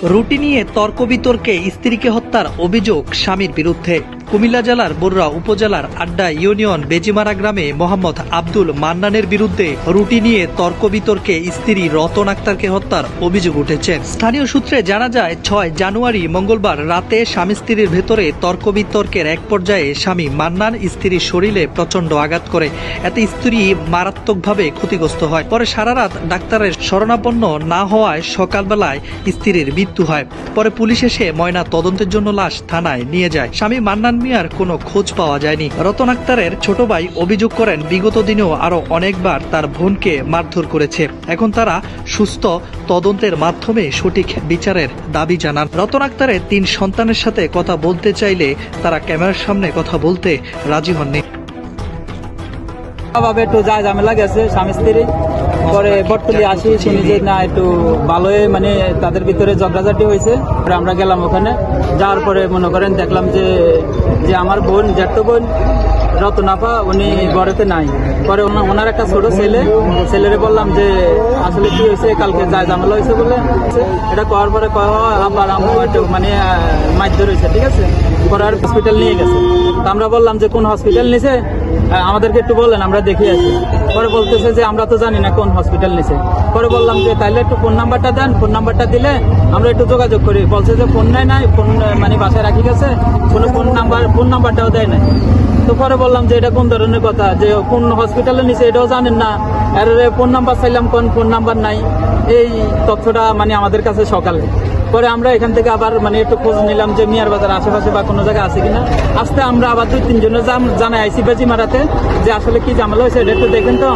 রুটি নিয়ে তর্ক বিতর্কে স্ত্রীকে হত্যার অভিযোগ স্বামীর বিরুদ্ধে। কুমিল্লা জেলার বরুড়া উপজেলার আড্ডা ইউনিয়ন বেজিমারা গ্রামে মোহাম্মদ আব্দুল মান্নানের বিরুদ্ধে রুটি নিয়ে তর্ক বিতর্কে স্ত্রী রতন আক্তারকে হত্যার অভিযোগ উঠেছে। স্থানীয় সূত্রে জানা যায় 6 জানুয়ারি মঙ্গলবার রাতে স্বামী স্ত্রীর ভেতরে তর্ক বিতর্কের এক পর্যায়ে স্বামী মান্নান স্ত্রীর শরীরে প্রচন্ড আঘাত করে, এতে স্ত্রী মারাত্মকভাবে ক্ষতিগ্রস্ত হয়। পরে সারা রাত ডাক্তারের শরণাপন্ন না হওয়ায় সকালবেলায় স্ত্রীর মৃত্যু হয়। পরে পুলিশ এসে ময়না তদন্তের জন্য লাশ থানায় নিয়ে যায়। স্বামী মান্নান মিয়ার কোনো খোঁজ পাওয়া যায়নি। রতন আক্তারের ছোট ভাই অভিযোগ করেন বিগত দিনেও আরো অনেকবার তার বোনকে মারধর করেছে। এখন তারা সুস্থ তদন্তের মাধ্যমে সঠিক বিচারের দাবি জানান। রতন আক্তারের 3 সন্তানের সাথে কথা বলতে চাইলে তারা ক্যামেরার সামনে কথা বলতে রাজি হননি। একটু যা ঝামেলা গেছে স্বামী স্ত্রী, পরে বটতলি আসি শুনি যে না একটু ভালোই মানে তাদের ভিতরে ঝগড়াঝাটি হয়েছে। আমরা গেলাম ওখানে, যাওয়ার পরে মনে করেন দেখলাম যে আমার বোন জ্যাঠ বোন রতনাপা উনি ঘরেতে নাই। পরে ওনার একটা ছোট ছেলেরে বললাম যে আসলে কি হয়েছে, কালকে যা ঝামেলা হয়েছে বলে এটা করার পরে আবার আমার একটু মানে মারধর হয়েছে, ঠিক আছে। পরে আর হসপিটাল নিয়ে গেছে। তো আমরা বললাম যে কোন হসপিটাল নিছে আমাদেরকে একটু বলেন, আমরা দেখে আছি। পরে বলতেছে যে আমরা তো জানি না কোন হসপিটাল নিছে। পরে বললাম যে তাইলে একটু ফোন নাম্বারটা দেন, ফোন নাম্বারটা দিলে আমরা একটু যোগাযোগ করি। বলছে যে ফোন নাই, ফোন মানে বাসায় রাখি গেছে, কোনো ফোন নাম্বারটাও দেয় নাই। তো পরে বললাম যে এটা কোন ধরনের কথা, যে কোন হসপিটালে নিছে এটাও জানেন না, আর ফোন নাম্বার চাইলাম কোন ফোন নাম্বার নাই। এই তথ্যটা মানে আমাদের কাছে সকালে। পরে আমরা এখান থেকে আবার মানে একটু খোঁজ নিলাম যে মিয়ার বাজার আশেপাশে বা কোনো জায়গায় আছে কিনা। আসতে আমরা আবার 2-3 জনের জানাই আইসি বেজিমারাতে যে আসলে কি ঝামেলা হয়েছে এটা একটু দেখেন তো,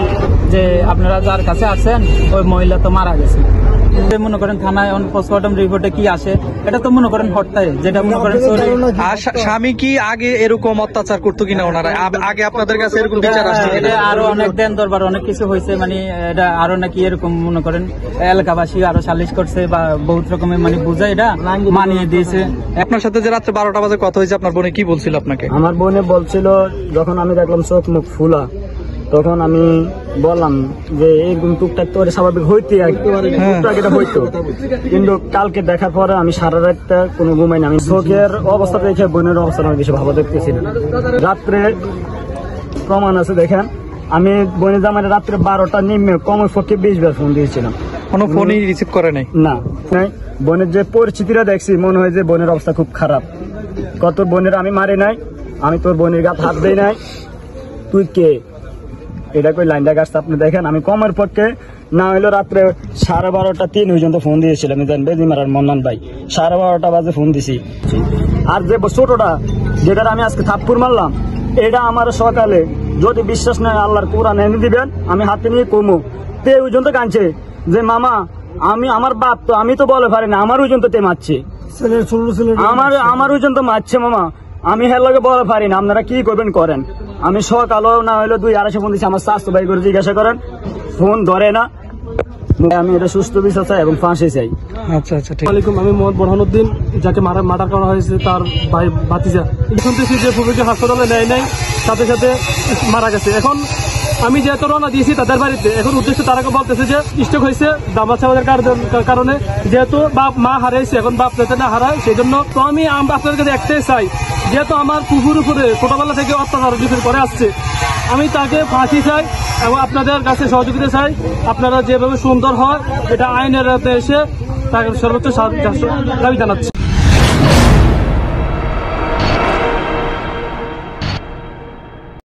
যে আপনারা যার কাছে আছেন ওই মহিলা তো মারা গেছে। মনে করেন থানায় পোস্টমর্টম রিপোর্টে কি আসে, এটা তো মনে করেন হত্যায়, যেটা মনে করেন। স্বামী কি আগে এরকম অত্যাচার করতো কিনা ওনারা আগে আপনাদের কাছে এরকম বিচার আসছে? আরো অনেক দেন দরবার অনেক কিছু হয়েছে, মানে এটা আরো নাকি এরকম মনে করেন এলাকাবাসী আরো সালিশ করছে বা বহুত রকমের মানে বুঝে এটা মানিয়ে দিয়েছে। আপনার সাথে যে রাত্রে 12টা বাজে কথা হয়েছে, আপনার বোনে কি বলছিল আপনাকে? আমার বোনে বলছিল, যখন আমি দেখলাম চোখ মুখ ফুলা, তখন আমি বললাম যে এইরকম টুকটাক তো স্বাভাবিক হইতে টুকটাক এটা হইতো, কিন্তু কালকে দেখার পরে আমি সারা রাতটা কোনো ঘুমাই না। আমি চোখের অবস্থা দেখে বোনের অবস্থা আমি বেশি ভালো দেখতেছি না। রাত্রে প্রমাণ আছে দেখেন, আমি বোনের জামাই রাত্রে 12টা নিম্নে কমের পক্ষে 20 বার ফোন দিয়েছিলাম, কোনো ফোনই রিসিভ করে নাই। না, বোনের যে পরিস্থিতিটা দেখছি মনে হয় যে বোনের অবস্থা খুব খারাপ। কত বোনের আমি মারি নাই, আমি তোর বোনের গায়ে হাত দেই নাই, তুই কে? এটা কই লাইনটা গাছটা আপনি দেখেন। আমি কমের পক্ষে না হইলো রাত্রে 12:30 পর্যন্ত ফোন দিয়েছিলাম, বেজিমারার মন্নান ভাই 12:30 বাজে ফোন দিছি। আর যে ছোটটা যেটা আমি আজকে থাপ্পুর মারলাম, এটা আমার সকালে যদি বিশ্বাস নাই আল্লাহর কোরআন এনে দিবেন, আমি হাতে নিয়ে কমু তে পর্যন্ত কাঁদছে যে মামা আমি আমার বাপ তো, আমি তো বলে পারি না, আমার পর্যন্ত তে মারছে, আমার পর্যন্ত মারছে মামা, আমি হের লগে বলে পারি না, আপনারা কি করবেন করেন। আমি সকালও না হইলো 2-2.5 ফোন দিচ্ছি, আমার স্বাস্থ্য ভাই করে জিজ্ঞাসা করেন, ফোন ধরে না। আমি এটা সুস্থ বিচার চাই এবং ফাঁসি চাই। আচ্ছা আচ্ছা, ঠিক। আমি মোহাম্মদ বোরহানুদ্দিন, যাকে মার্ডার করা হয়েছে তার ভাই ভাতিজা। শুনতেছি যে ফুফুকে হাসপাতালে নেয় নাই, সাথে সাথে মারা গেছে। এখন আমি যেহেতু রওনা দিয়েছি তাদের বাড়িতে, এখন উদ্দেশ্য তারাকে বলতেছে যে স্ট্রোক হয়েছে দামাত সাহেবের কারণে, যেহেতু বাপ মা হারাইছে, এখন বাপ যাতে না হারায় সেই জন্য। তো আমি আপনাদের কাছে একটাই চাই, যেহেতু আমার ফুফুর উপরে ছোটবেলা থেকে অত্যাচার ডিফেন্ড করে আসছে, আমি তাকে ফাঁসি চাই এবং আপনাদের কাছে সহযোগিতা চাই। আপনারা যেভাবে সুন্দর হয় এটা আইনের রাতে এসে তাকে সর্বোচ্চ দাবি জানাচ্ছি।